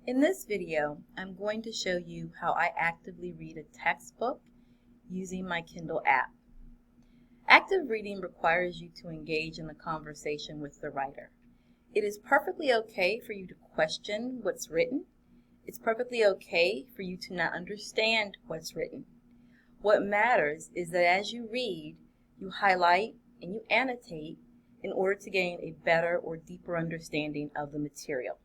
In this video, I'm going to show you how I actively read a textbook using my Kindle app. Active reading requires you to engage in a conversation with the writer. It is perfectly okay for you to question what's written. It's perfectly okay for you to not understand what's written. What matters is that as you read, you highlight and you annotate in order to gain a better or deeper understanding of the material.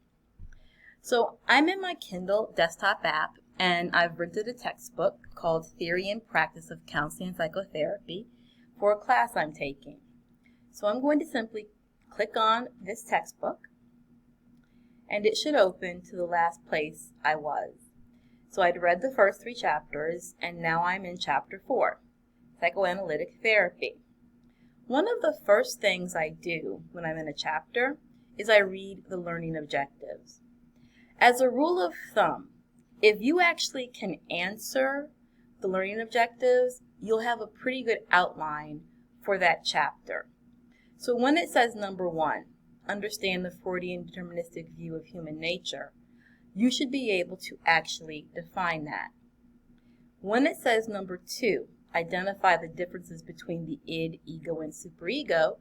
So I'm in my Kindle desktop app and I've rented a textbook called Theory and Practice of Counseling and Psychotherapy for a class I'm taking. So I'm going to simply click on this textbook and it should open to the last place I was. So I'd read the first 3 chapters and now I'm in chapter 4, Psychoanalytic Therapy. One of the first things I do when I'm in a chapter is I read the learning objectives. As a rule of thumb, if you actually can answer the learning objectives, you'll have a pretty good outline for that chapter. So when it says number 1, understand the Freudian deterministic view of human nature, you should be able to actually define that. When it says number 2, identify the differences between the id, ego, and superego,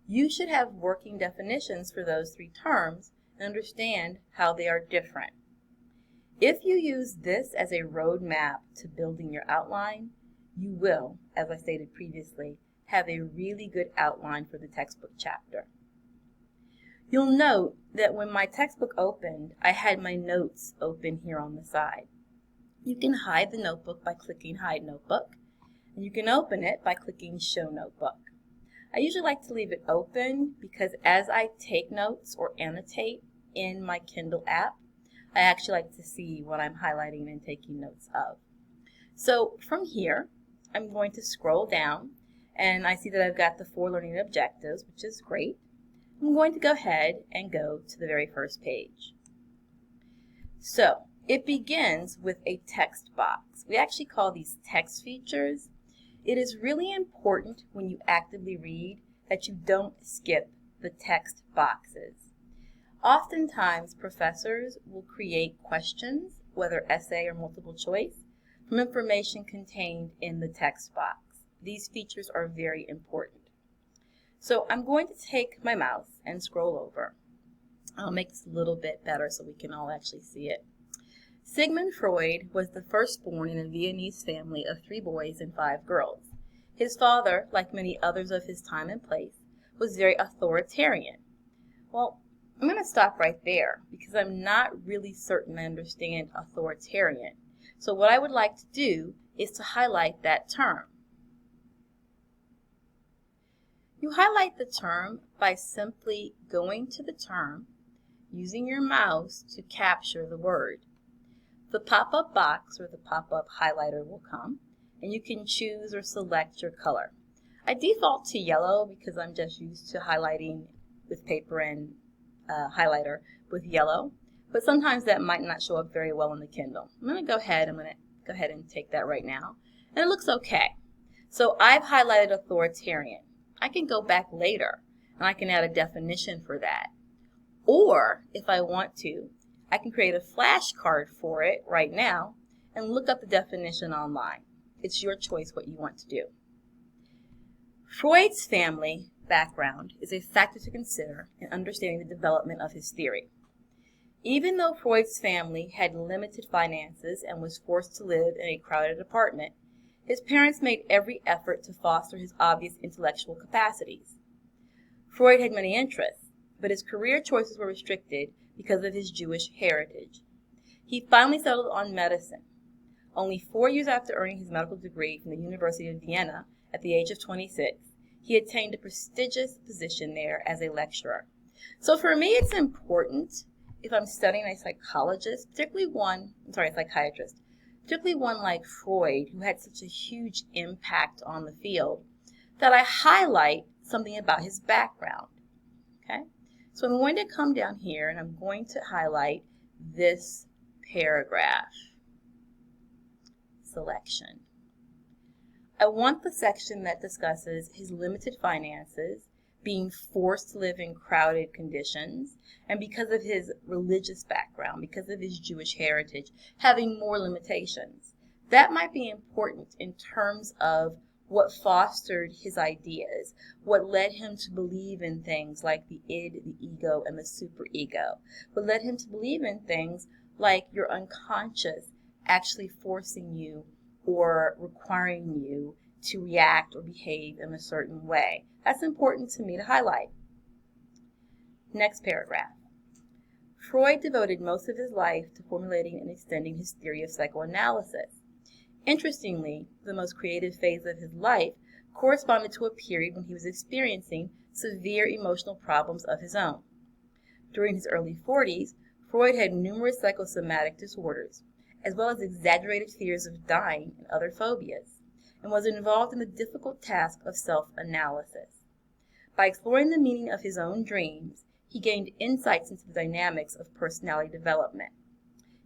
you should have working definitions for those 3 terms and understand how they are different. If you use this as a roadmap to building your outline, you will, as I stated previously, have a really good outline for the textbook chapter. You'll note that when my textbook opened, I had my notes open here on the side. You can hide the notebook by clicking Hide Notebook, and you can open it by clicking Show Notebook. I usually like to leave it open because as I take notes or annotate in my Kindle app, I actually like to see what I'm highlighting and taking notes of. So from here, I'm going to scroll down and I see that I've got the 4 learning objectives, which is great. I'm going to go ahead and go to the very first page. So it begins with a text box. We actually call these text features. It is really important when you actively read that you don't skip the text boxes. Oftentimes, professors will create questions, whether essay or multiple choice, from information contained in the text box. These features are very important. So I'm going to take my mouse and scroll over. I'll make this a little bit better so we can all actually see it. Sigmund Freud was the firstborn in a Viennese family of 3 boys and 5 girls. His father, like many others of his time and place, was very authoritarian. Well, I'm going to stop right there because I'm not really certain I understand authoritarian. So what I would like to do is to highlight that term. You highlight the term by simply going to the term, using your mouse to capture the word. The pop-up box or the pop-up highlighter will come, and you can choose or select your color. I default to yellow because I'm just used to highlighting with paper and highlighter with yellow, but sometimes that might not show up very well in the Kindle. I'm going to go ahead and take that right now, and it looks okay. So I've highlighted authoritarian. I can go back later, and I can add a definition for that. Or, if I want to, I can create a flashcard for it right now and look up the definition online. It's your choice what you want to do. Freud's family background is a factor to consider in understanding the development of his theory. Even though Freud's family had limited finances and was forced to live in a crowded apartment, his parents made every effort to foster his obvious intellectual capacities. Freud had many interests, but his career choices were restricted because of his Jewish heritage. He finally settled on medicine. Only 4 years after earning his medical degree from the University of Vienna at the age of 26, he attained a prestigious position there as a lecturer. So for me, it's important if I'm studying a psychiatrist, particularly one like Freud, who had such a huge impact on the field, that I highlight something about his background. Okay? So I'm going to come down here and I'm going to highlight this paragraph. Selection. I want the section that discusses his limited finances, being forced to live in crowded conditions, and because of his religious background, because of his Jewish heritage, having more limitations. That might be important in terms of what fostered his ideas, what led him to believe in things like the id, the ego, and the superego, what led him to believe in things like your unconscious actually forcing you or requiring you to react or behave in a certain way. That's important to me to highlight. Next paragraph. Freud devoted most of his life to formulating and extending his theory of psychoanalysis. Interestingly, the most creative phase of his life corresponded to a period when he was experiencing severe emotional problems of his own. During his early 40s, Freud had numerous psychosomatic disorders, as well as exaggerated fears of dying and other phobias, and was involved in the difficult task of self-analysis. By exploring the meaning of his own dreams, he gained insights into the dynamics of personality development.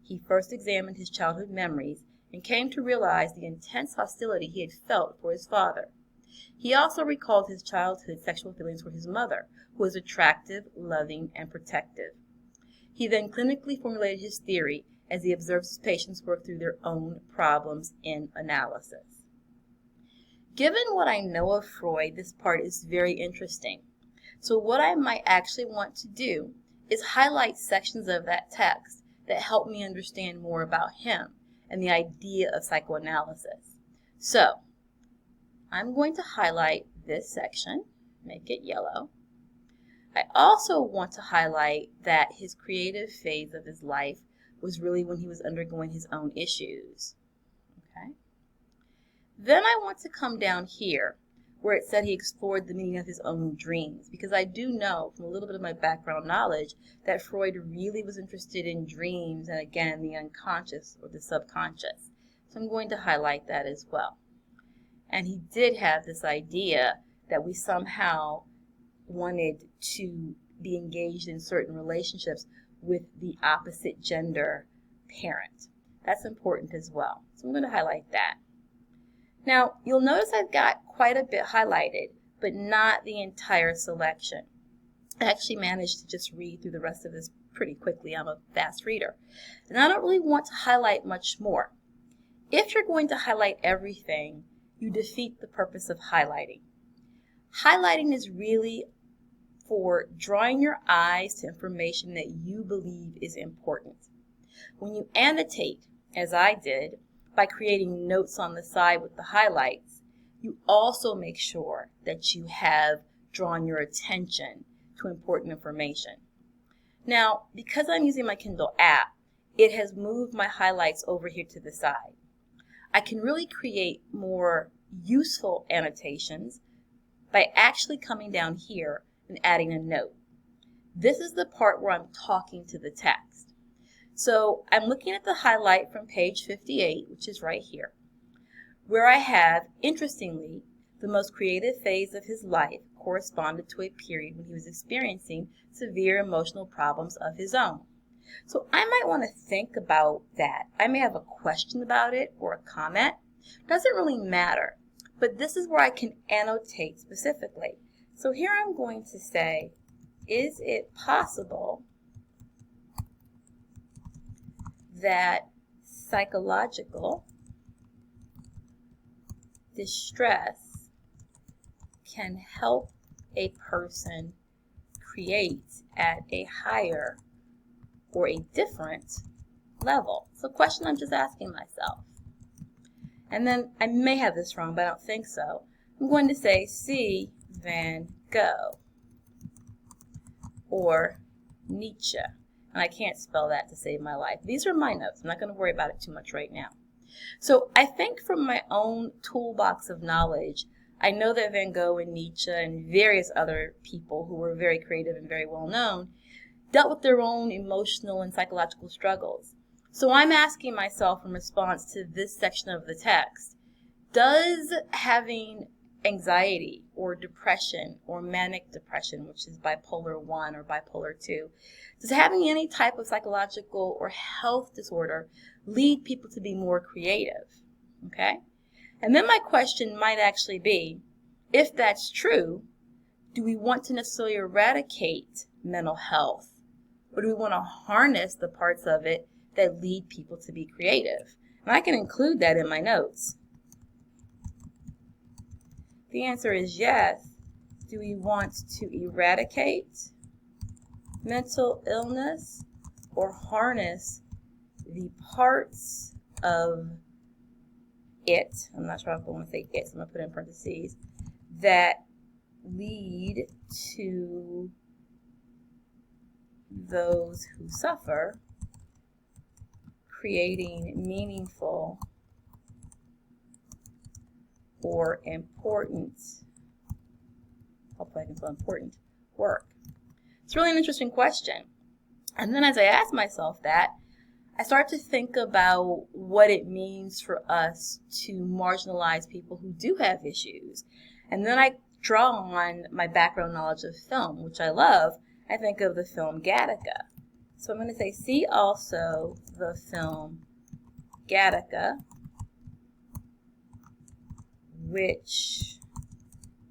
He first examined his childhood memories and came to realize the intense hostility he had felt for his father. He also recalled his childhood sexual feelings for his mother, who was attractive, loving, and protective. He then clinically formulated his theory as he observed his patients work through their own problems in analysis. Given what I know of Freud, this part is very interesting. So what I might actually want to do is highlight sections of that text that help me understand more about him and the idea of psychoanalysis. So, I'm going to highlight this section, make it yellow. I also want to highlight that his creative phase of his life was really when he was undergoing his own issues. Okay. Then I want to come down here where it said he explored the meaning of his own dreams, because I do know from a little bit of my background knowledge that Freud really was interested in dreams and, again, the unconscious or the subconscious. So I'm going to highlight that as well. And he did have this idea that we somehow wanted to be engaged in certain relationships with the opposite gender parent. That's important as well. So I'm going to highlight that. Now, you'll notice I've got quite a bit highlighted, but not the entire selection. I actually managed to just read through the rest of this pretty quickly. I'm a fast reader. And I don't really want to highlight much more. If you're going to highlight everything, you defeat the purpose of highlighting. Highlighting is really for drawing your eyes to information that you believe is important. When you annotate, as I did, by creating notes on the side with the highlights, you also make sure that you have drawn your attention to important information. Now, because I'm using my Kindle app, it has moved my highlights over here to the side. I can really create more useful annotations by actually coming down here and adding a note. This is the part where I'm talking to the text. So I'm looking at the highlight from page 58, which is right here, where I have, interestingly, the most creative phase of his life corresponded to a period when he was experiencing severe emotional problems of his own. So I might want to think about that. I may have a question about it or a comment. Doesn't really matter, but this is where I can annotate specifically. So here I'm going to say, is it possible that psychological distress can help a person create at a higher or a different level? It's a question I'm just asking myself. And then I may have this wrong, but I don't think so. I'm going to say C. Van Gogh or Nietzsche. And I can't spell that to save my life. These are my notes. I'm not going to worry about it too much right now. So I think from my own toolbox of knowledge, I know that Van Gogh and Nietzsche and various other people who were very creative and very well known dealt with their own emotional and psychological struggles. So I'm asking myself in response to this section of the text, does having anxiety or depression or manic depression, which is bipolar 1 or bipolar 2, does having any type of psychological or health disorder lead people to be more creative? Okay? And then my question might actually be, if that's true, Do we want to necessarily eradicate mental health? Or do we want to harness the parts of it that lead people to be creative? And I can include that in my notes. The answer is yes. Do we want to eradicate mental illness or harness the parts of it, I'm not sure if I want to say it, so I'm going to put it in parentheses, that lead to those who suffer creating meaningful or important, hopefully I can spell important, work? It's really an interesting question. And then as I ask myself that, I start to think about what it means for us to marginalize people who do have issues. And then I draw on my background knowledge of film, which I love. I think of the film Gattaca. So I'm going to say, see also the film Gattaca, which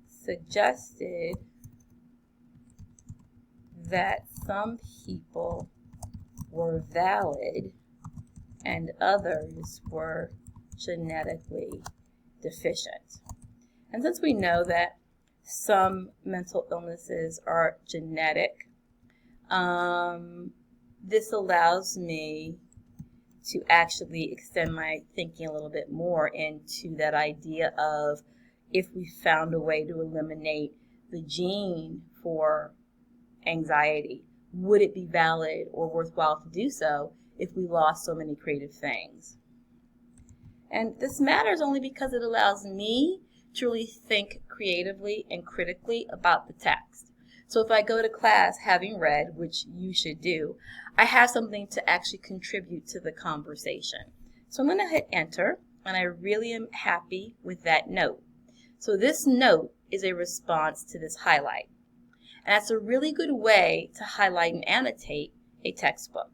suggested that some people were valid and others were genetically deficient. And since we know that some mental illnesses are genetic, this allows me to actually extend my thinking a little bit more into that idea of, if we found a way to eliminate the gene for anxiety, would it be valid or worthwhile to do so if we lost so many creative things? And this matters only because it allows me to really think creatively and critically about the text. So if I go to class having read, which you should do, I have something to actually contribute to the conversation. So I'm going to hit enter, and I really am happy with that note. So this note is a response to this highlight. And that's a really good way to highlight and annotate a textbook.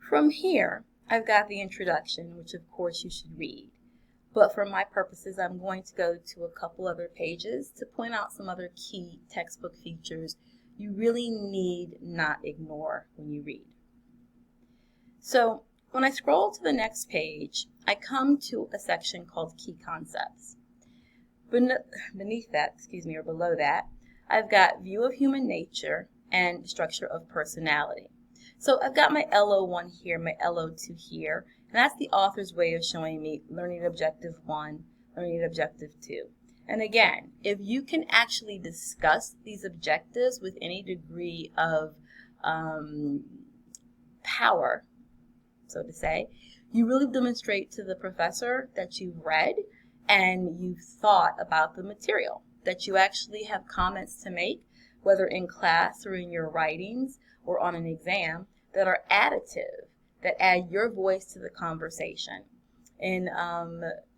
From here, I've got the introduction, which of course you should read. But for my purposes, I'm going to go to a couple other pages to point out some other key textbook features you really need not ignore when you read. So when I scroll to the next page, I come to a section called Key Concepts. Beneath that, or below that, I've got View of Human Nature and Structure of Personality. So I've got my LO1 here, my LO2 here, and that's the author's way of showing me Learning Objective 1, Learning Objective 2. And again, if you can actually discuss these objectives with any degree of power, so to say, you really demonstrate to the professor that you've read and you've thought about the material, that you actually have comments to make, whether in class or in your writings or on an exam, that are additive, that add your voice to the conversation. In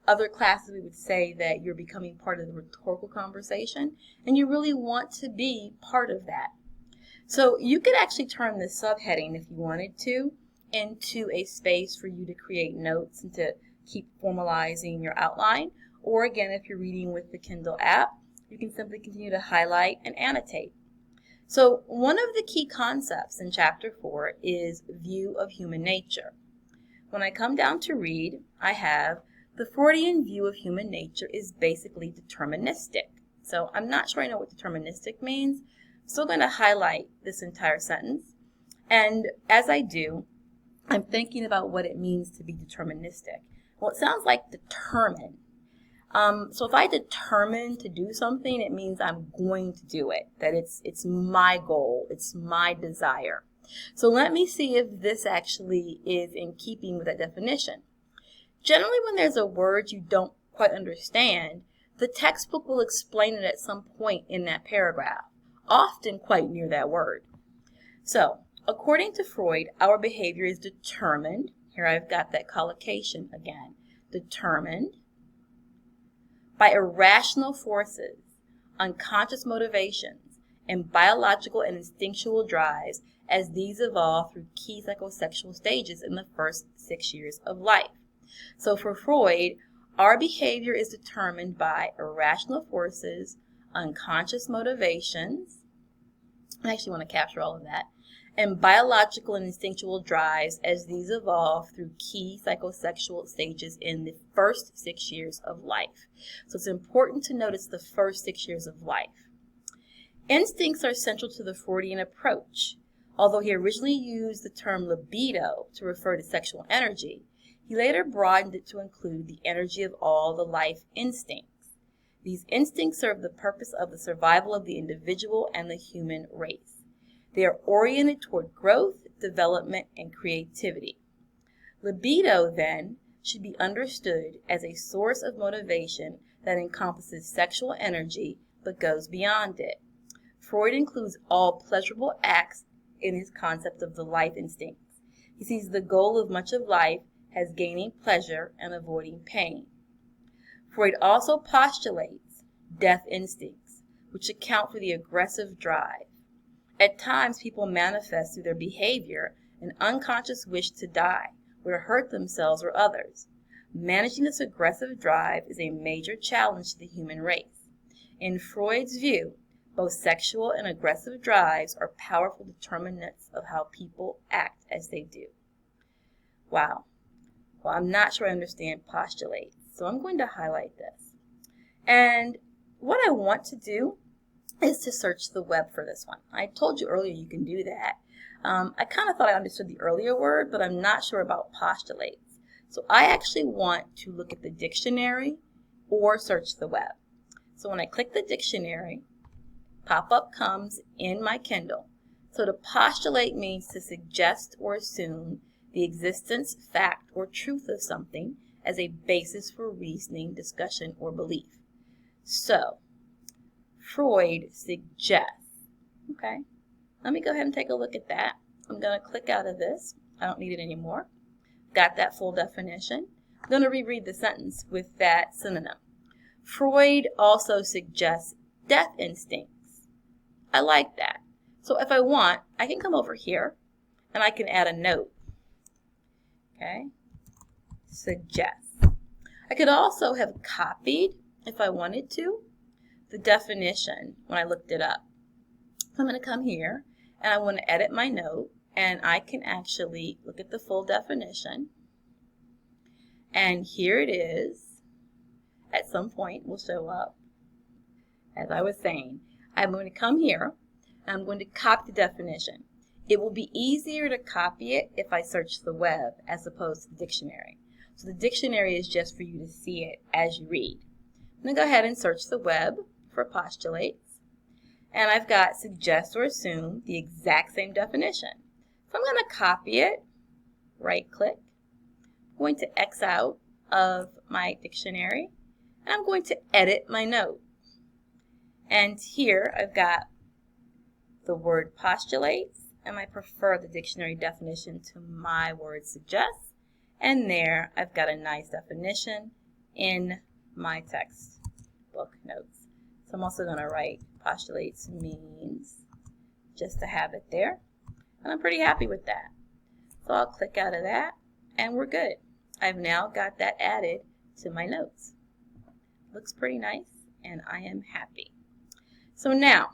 other classes, we would say that you're becoming part of the rhetorical conversation, and you really want to be part of that. So you could actually turn this subheading, if you wanted to, into a space for you to create notes and to keep formalizing your outline. Or again, if you're reading with the Kindle app, you can simply continue to highlight and annotate. So one of the key concepts in Chapter 4 is View of Human Nature. When I come down to read, I have the Freudian view of human nature is basically deterministic. So I'm not sure I know what deterministic means. I'm still going to highlight this entire sentence. And as I do, I'm thinking about what it means to be deterministic. Well, it sounds like determine. So if I determine to do something, it means I'm going to do it, that it's my goal, it's my desire. So let me see if this actually is in keeping with that definition. Generally, when there's a word you don't quite understand, the textbook will explain it at some point in that paragraph, often quite near that word. So, according to Freud, our behavior is determined, here I've got that collocation again, determined by irrational forces, unconscious motivations, and biological and instinctual drives as these evolve through key psychosexual stages in the first 6 years of life. So for Freud, our behavior is determined by irrational forces, unconscious motivations, I actually want to capture all of that, and biological and instinctual drives as these evolve through key psychosexual stages in the first 6 years of life. So it's important to notice the first 6 years of life. Instincts are central to the Freudian approach. Although he originally used the term libido to refer to sexual energy, he later broadened it to include the energy of all the life instincts. These instincts serve the purpose of the survival of the individual and the human race. They are oriented toward growth, development, and creativity. Libido, then, should be understood as a source of motivation that encompasses sexual energy but goes beyond it. Freud includes all pleasurable acts in his concept of the life instincts. He sees the goal of much of life as gaining pleasure and avoiding pain. Freud also postulates death instincts, which account for the aggressive drive. At times, people manifest through their behavior an unconscious wish to die or to hurt themselves or others. Managing this aggressive drive is a major challenge to the human race. In Freud's view, both sexual and aggressive drives are powerful determinants of how people act as they do. Wow. Well, I'm not sure I understand postulates, so I'm going to highlight this. And what I want to do is to search the web for this one. I told you earlier you can do that. I kind of thought I understood the earlier word, but I'm not sure about postulates. So I actually want to look at the dictionary or search the web. So when I click the dictionary, pop-up comes in my Kindle. So to postulate means to suggest or assume the existence, fact, or truth of something as a basis for reasoning, discussion, or belief. So, Freud suggests. Okay, let me go ahead and take a look at that. I'm going to click out of this. I don't need it anymore. Got that full definition. I'm going to reread the sentence with that synonym. Freud also suggests death instincts. I like that. So if I want, I can come over here and I can add a note. Okay, suggest. I could also have copied, if I wanted to, the definition when I looked it up. I'm going to come here and I want to edit my note, and I can actually look at the full definition. And here it is. At some point will show up. As I was saying, I'm going to come here and I'm going to copy the definition. It will be easier to copy it if I search the web as opposed to the dictionary. So the dictionary is just for you to see it as you read. I'm going to go ahead and search the web for postulates. And I've got suggest or assume, the exact same definition. So I'm going to copy it, right click. I'm going to X out of my dictionary. And I'm going to edit my note. And here I've got the word postulates. And I prefer the dictionary definition to my word suggest. And there I've got a nice definition in my textbook notes. So I'm also going to write postulates means, just to have it there. And I'm pretty happy with that. So I'll click out of that and we're good. I've now got that added to my notes. Looks pretty nice and I am happy. So now,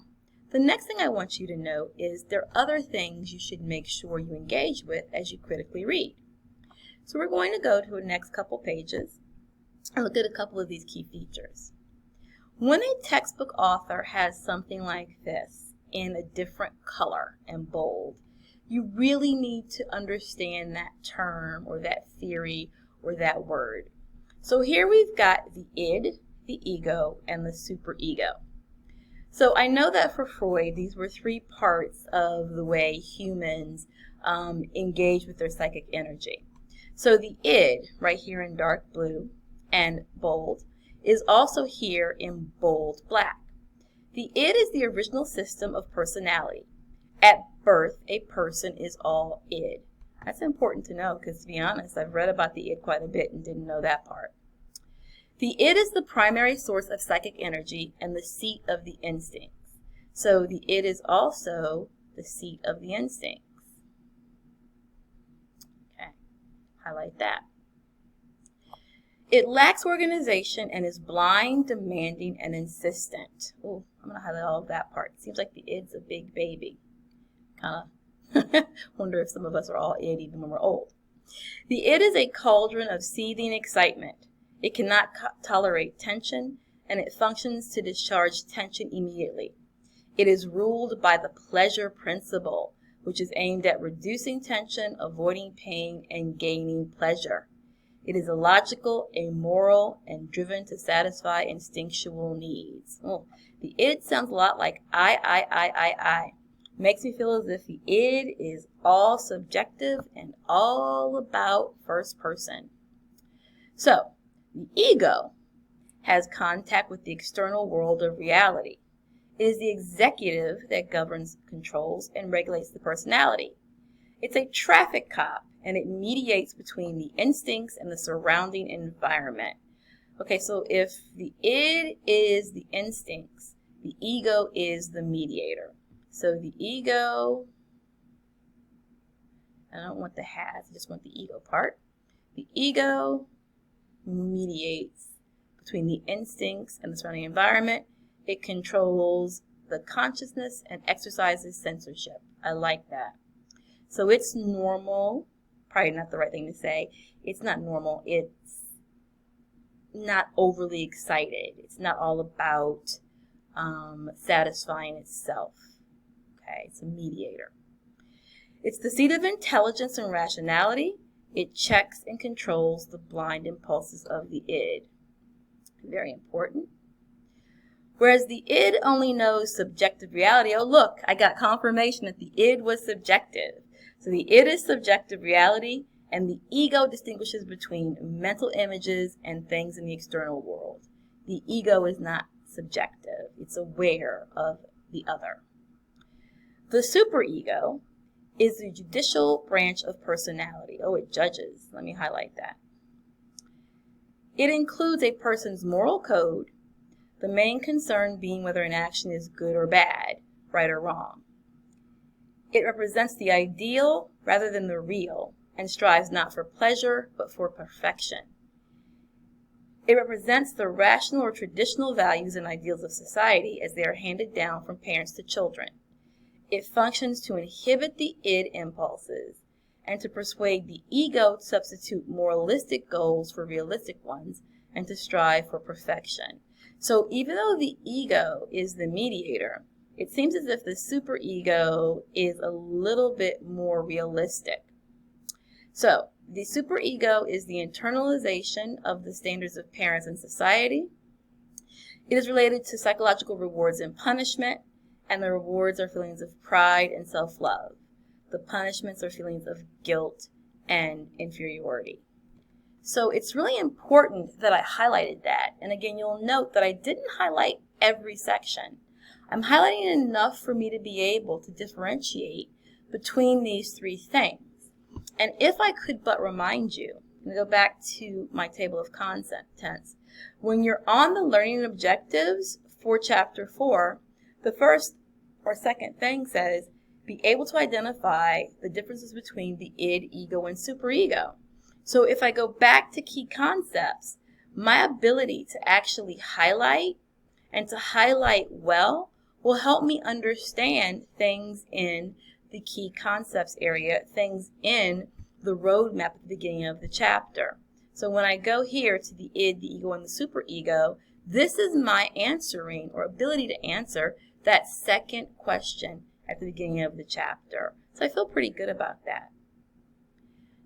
the next thing I want you to know is there are other things you should make sure you engage with as you critically read. So we're going to go to the next couple pages and look at a couple of these key features. When a textbook author has something like this in a different color and bold, you really need to understand that term or that theory or that word. So here we've got the id, the ego, and the superego. So I know that for Freud, these were three parts of the way humans engage with their psychic energy. So the id, right here in dark blue and bold, is also here in bold black. The id is the original system of personality. At birth, a person is all id. That's important to know because, to be honest, I've read about the id quite a bit and didn't know that part. The id is the primary source of psychic energy and the seat of the instincts. So the id is also the seat of the instincts. Okay, highlight that. It lacks organization and is blind, demanding, and insistent. Oh, I'm going to highlight all of that part. Seems like the id's a big baby. Kind of wonder if some of us are all id even when we're old. The id is a cauldron of seething excitement. It cannot tolerate tension, and it functions to discharge tension immediately. It is ruled by the pleasure principle, which is aimed at reducing tension, avoiding pain, and gaining pleasure. It is illogical, amoral, and driven to satisfy instinctual needs. Oh, the id sounds a lot like I. Makes me feel as if the id is all subjective and all about first person. So, the ego has contact with the external world of reality. It is the executive that governs, controls, and regulates the personality. It's a traffic cop, and it mediates between the instincts and the surrounding environment. Okay, so if the id is the instincts, the ego is the mediator. So the ego, I don't want the has, I just want the ego part. The ego mediates between the instincts and the surrounding environment. It controls the consciousness and exercises censorship. I like that. So it's normal, probably not the right thing to say. It's not normal. It's not overly excited. It's not all about satisfying itself. Okay, it's a mediator. It's the seat of intelligence and rationality. It checks and controls the blind impulses of the id. Very important. Whereas the id only knows subjective reality. Oh, look, I got confirmation that the id was subjective. So the id is subjective reality, and the ego distinguishes between mental images and things in the external world. The ego is not subjective. It's aware of the other. The superego is the judicial branch of personality. Oh, it judges. Let me highlight that. It includes a person's moral code, the main concern being whether an action is good or bad, right or wrong. It represents the ideal rather than the real, and strives not for pleasure but for perfection. It represents the rational or traditional values and ideals of society as they are handed down from parents to children. It functions to inhibit the id impulses and to persuade the ego to substitute moralistic goals for realistic ones and to strive for perfection. So even though the ego is the mediator, it seems as if the superego is a little bit more realistic. So the superego is the internalization of the standards of parents and society. It is related to psychological rewards and punishment, and the rewards are feelings of pride and self-love. The punishments are feelings of guilt and inferiority. So it's really important that I highlighted that. And again, you'll note that I didn't highlight every section. I'm highlighting enough for me to be able to differentiate between these three things. And if I could but remind you, I'm going to go back to my table of contents. When you're on the learning objectives for Chapter 4, the first or second thing says, be able to identify the differences between the id, ego, and superego. So if I go back to key concepts, my ability to actually highlight and to highlight well will help me understand things in the key concepts area, things in the roadmap at the beginning of the chapter. So when I go here to the id, the ego, and the superego, this is my answering or ability to answer that second question at the beginning of the chapter. So I feel pretty good about that.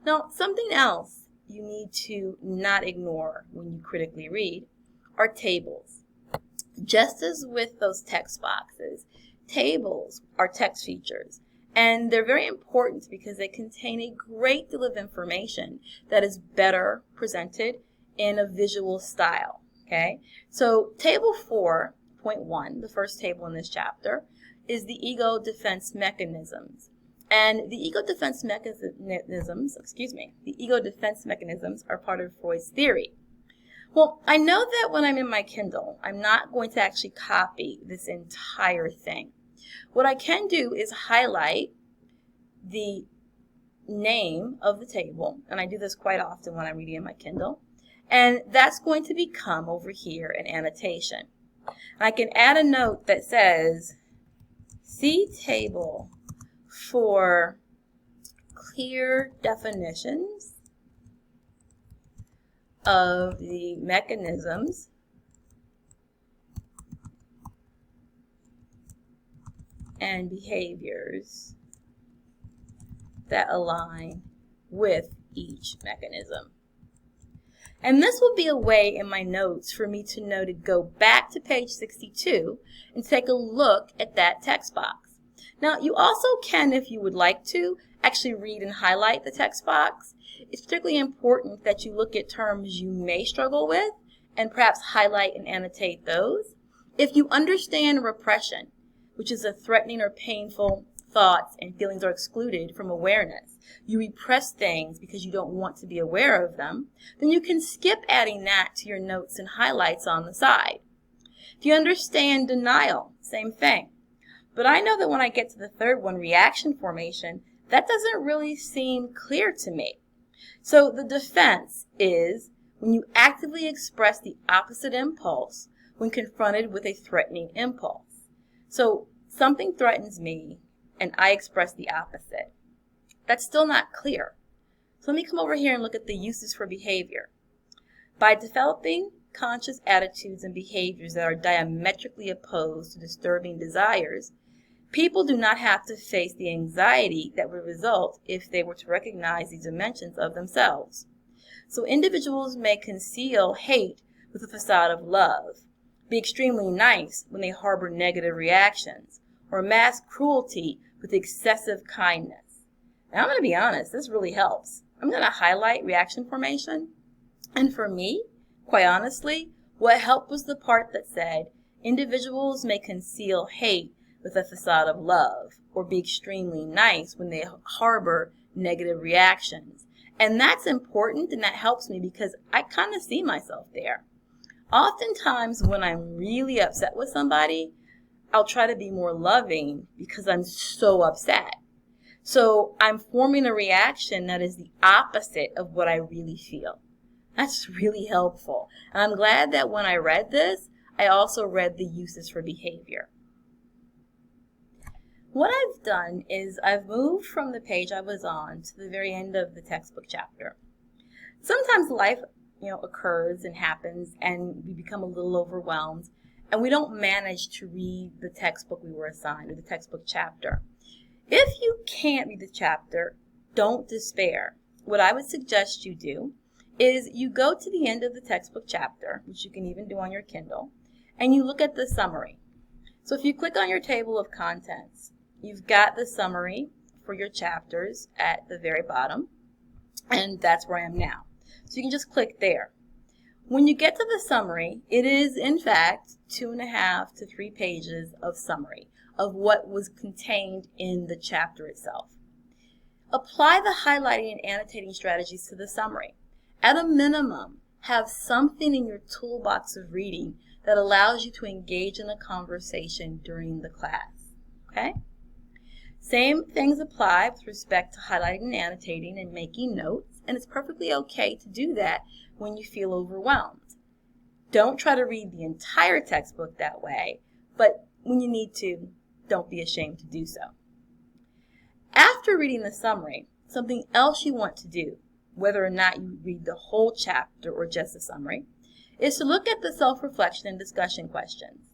Now, something else you need to not ignore when you critically read are tables. Just as with those text boxes, tables are text features. And they're very important because they contain a great deal of information that is better presented in a visual style. Okay? So table 4.1, the first table in this chapter, is the ego defense mechanisms. And the ego defense mechanisms are part of Freud's theory. Well, I know that when I'm in my Kindle, I'm not going to actually copy this entire thing. What I can do is highlight the name of the table, and I do this quite often when I'm reading in my Kindle, And that's going to become over here an annotation. And I can add a note that says, see table for clear definitions of the mechanisms and behaviors that align with each mechanism. And this will be a way in my notes for me to know to go back to page 62 and take a look at that text box. Now, you also can, if you would like to, actually read and highlight the text box. It's particularly important that you look at terms you may struggle with and perhaps highlight and annotate those. If you understand repression, which is a threatening or painful thoughts and feelings are excluded from awareness, you repress things because you don't want to be aware of them, then you can skip adding that to your notes and highlights on the side. If you understand denial, same thing. But I know that when I get to the third one, reaction formation, that doesn't really seem clear to me. So the defense is when you actively express the opposite impulse when confronted with a threatening impulse. So something threatens me and I express the opposite. That's still not clear. So let me come over here and look at the uses for behavior. By developing conscious attitudes and behaviors that are diametrically opposed to disturbing desires, people do not have to face the anxiety that would result if they were to recognize these dimensions of themselves. So individuals may conceal hate with a facade of love, be extremely nice when they harbor negative reactions, or mask cruelty with excessive kindness. Now, I'm going to be honest, this really helps. I'm going to highlight reaction formation. And for me, quite honestly, what helped was the part that said, individuals may conceal hate with a facade of love, or be extremely nice when they harbor negative reactions. And that's important, and that helps me because I kind of see myself there. Oftentimes when I'm really upset with somebody, I'll try to be more loving because I'm so upset. So I'm forming a reaction that is the opposite of what I really feel. That's really helpful. And I'm glad that when I read this, I also read the uses for behavior. What I've done is I've moved from the page I was on to the very end of the textbook chapter. Sometimes life, occurs and happens and we become a little overwhelmed and we don't manage to read the textbook we were assigned or the textbook chapter. If you can't read the chapter, don't despair. What I would suggest you do is you go to the end of the textbook chapter, which you can even do on your Kindle, and you look at the summary. So if you click on your table of contents, you've got the summary for your chapters at the very bottom, and that's where I am now. So you can just click there. When you get to the summary, it is in fact 2.5 to 3 pages of summary of what was contained in the chapter itself. Apply the highlighting and annotating strategies to the summary. At a minimum, have something in your toolbox of reading that allows you to engage in a conversation during the class. Okay? Same things apply with respect to highlighting and annotating and making notes, and it's perfectly okay to do that when you feel overwhelmed. Don't try to read the entire textbook that way, but when you need to, don't be ashamed to do so. After reading the summary, something else you want to do, whether or not you read the whole chapter or just the summary, is to look at the self-reflection and discussion questions.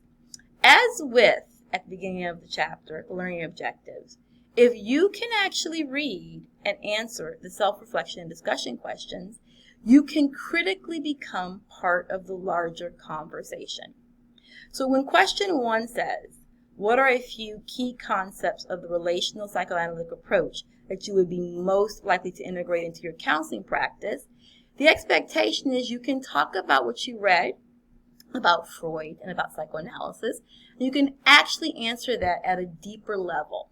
As with at the beginning of the chapter, the learning objectives, if you can actually read and answer the self-reflection and discussion questions, you can critically become part of the larger conversation. So when question 1 says, what are a few key concepts of the relational psychoanalytic approach that you would be most likely to integrate into your counseling practice, the expectation is you can talk about what you read about Freud and about psychoanalysis, and you can actually answer that at a deeper level.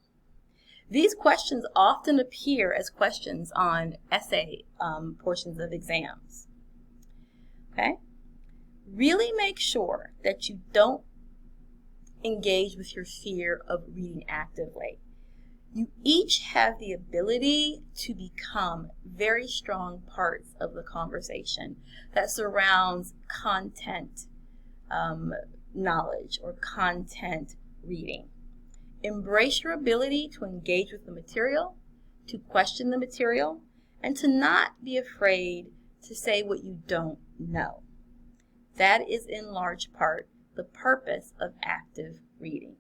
These questions often appear as questions on essay portions of exams. Okay? Really make sure that you don't engage with your fear of reading actively. You each have the ability to become very strong parts of the conversation that surrounds content knowledge or content reading. Embrace your ability to engage with the material, to question the material, and to not be afraid to say what you don't know. That is in large part the purpose of active reading.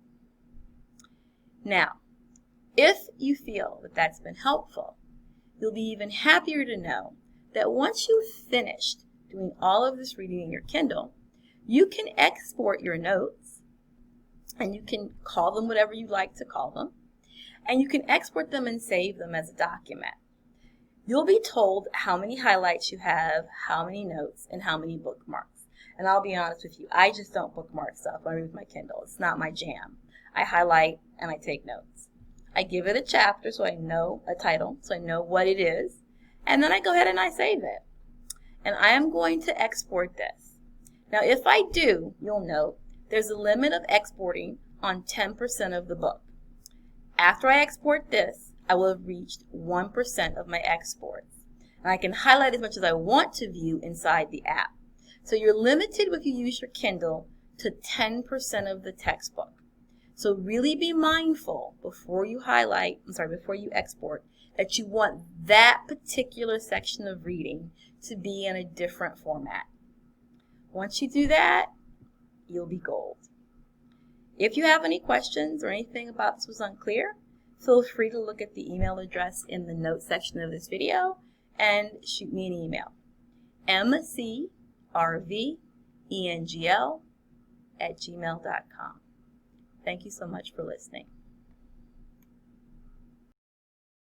Now, if you feel that that's been helpful, you'll be even happier to know that once you've finished doing all of this reading in your Kindle, you can export your notes, and you can call them whatever you like to call them, and you can export them and save them as a document. You'll be told how many highlights you have, how many notes, and how many bookmarks. And I'll be honest with you, I just don't bookmark stuff when I read with my Kindle. It's not my jam. I highlight and I take notes. I give it a chapter so I know a title, so I know what it is, and then I go ahead and I save it. And I am going to export this. Now, if I do, you'll note there's a limit of exporting on 10% of the book. After I export this, I will have reached 1% of my exports. And I can highlight as much as I want to view inside the app. So you're limited if you use your Kindle to 10% of the textbook. So really be mindful before you before you export, that you want that particular section of reading to be in a different format. Once you do that, you'll be gold. If you have any questions or anything about this was unclear, feel free to look at the email address in the notes section of this video and shoot me an email. mcrvengl@gmail.com. Thank you so much for listening.